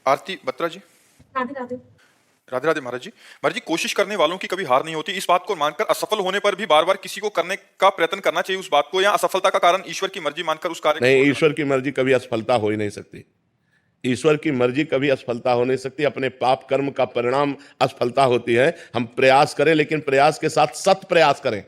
आरती बत्रा जी। राधे राधे। राधे राधे महाराज जी। महाराज जी, कोशिश करने वालों की कभी हार नहीं होती। इस बात को मानकर असफल होने पर भी बार बार किसी को करने का प्रयत्न करना चाहिए उस बात को, या असफलता का कारण ईश्वर की मर्जी मानकर उस कार्य को नहीं, छोड़ ईश्वर की मर्जी कभी असफलता हो ही नहीं सकती। ईश्वर की मर्जी कभी असफलता हो नहीं सकती। अपने पाप कर्म का परिणाम असफलता होती है। हम प्रयास करें, लेकिन प्रयास के साथ सत प्रयास करें।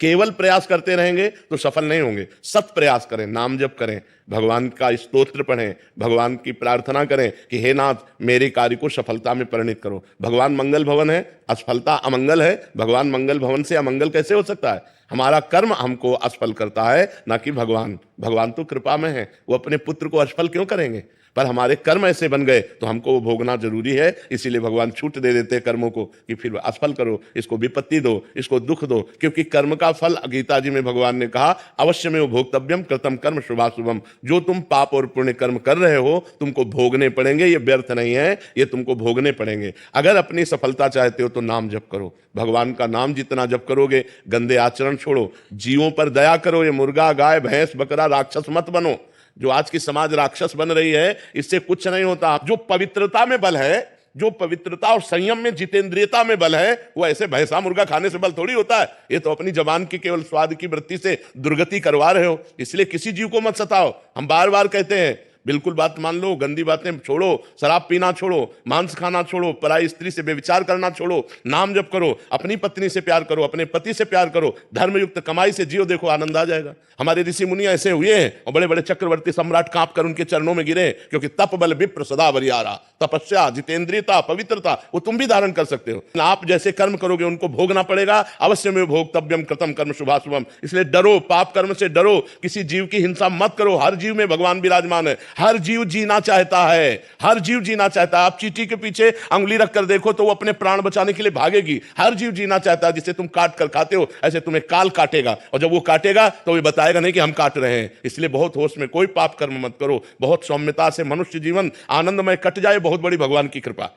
केवल प्रयास करते रहेंगे तो सफल नहीं होंगे। सत प्रयास करें, नाम जप करें, भगवान का स्तोत्र पढ़ें, भगवान की प्रार्थना करें कि हे नाथ, मेरे कार्य को सफलता में परिणित करो। भगवान मंगल भवन है, असफलता अमंगल है। भगवान मंगल भवन से अमंगल कैसे हो सकता है? हमारा कर्म हमको असफल करता है, ना कि भगवान। भगवान तो कृपा में है, वो अपने पुत्र को असफल क्यों करेंगे? पर हमारे कर्म ऐसे बन गए तो हमको वो भोगना जरूरी है। इसीलिए भगवान छूट दे देते हैं कर्मों को कि फिर असफल करो, इसको विपत्ति दो, इसको दुख दो। क्योंकि कर्म का फल गीता जी में भगवान ने कहा, अवश्य में वो भोक्तव्यम कृतम कर्म शुभाशुभम। जो तुम पाप और पुण्य कर्म कर रहे हो तुमको भोगने पड़ेंगे, ये व्यर्थ नहीं है, ये तुमको भोगने पड़ेंगे। अगर अपनी सफलता चाहते हो तो नाम जप करो। भगवान का नाम जितना जप करोगे, गंदे आचरण छोड़ो, जीवों पर दया करो। ये मुर्गा, गाय, भैंस, बकरा राक्षस मत बनो। जो आज की समाज राक्षस बन रही है, इससे कुछ नहीं होता। जो पवित्रता में बल है, जो पवित्रता और संयम में, जितेंद्रियता में बल है, वो ऐसे भैंसा मुर्गा खाने से बल थोड़ी होता है। ये तो अपनी जबान की केवल स्वाद की वृत्ति से दुर्गति करवा रहे हो। इसलिए किसी जीव को मत सताओ। हम बार बार कहते हैं, बिल्कुल बात मान लो, गंदी बातें छोड़ो, शराब पीना छोड़ो, मांस खाना छोड़ो, पराई स्त्री से व्यभिचार करना छोड़ो, नाम जप करो, अपनी पत्नी से प्यार करो, अपने पति से प्यार करो, धर्मयुक्त कमाई से जियो, देखो आनंद आ जाएगा। हमारे ऋषि मुनि ऐसे हुए हैं और बड़े बड़े चक्रवर्ती सम्राट कांप कर उनके चरणों में गिरे, क्योंकि तप बल विप्र सदा बरियारा। तपस्या, जितेंद्रियता, पवित्रता, वो तुम भी धारण कर सकते हो। आप जैसे कर्म करोगे उनको भोगना पड़ेगा। अवश्य में भोक्तव्यम कृतम कर्म शुभाशुभम। इसलिए डरो, पाप कर्म से डरो, किसी जीव की हिंसा मत करो। हर जीव में भगवान विराजमान है। हर जीव जीना चाहता है, हर जीव जीना चाहता है। आप चींटी के पीछे अंगुली रखकर देखो तो वो अपने प्राण बचाने के लिए भागेगी। हर जीव जीना चाहता है। जिसे तुम काट कर खाते हो, ऐसे तुम्हें काल काटेगा, और जब वो काटेगा तो वो बताएगा नहीं कि हम काट रहे हैं। इसलिए बहुत होश में कोई पाप कर्म मत करो। बहुत सौम्यता से मनुष्य जीवन आनंदमय कट जाए, बहुत बड़ी भगवान की कृपा।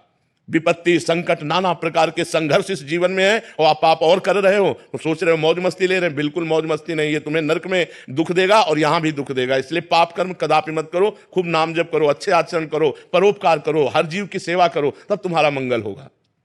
विपत्ति, संकट, नाना प्रकार के संघर्ष इस जीवन में है, और आप पाप और कर रहे हो तो सोच रहे हो मौज मस्ती ले रहे हैं। बिल्कुल मौज मस्ती नहीं, ये तुम्हें नरक में दुख देगा और यहां भी दुख देगा। इसलिए पाप कर्म कदापि मत करो। खूब नाम जप करो, अच्छे आचरण करो, परोपकार करो, हर जीव की सेवा करो, तब तुम्हारा मंगल होगा।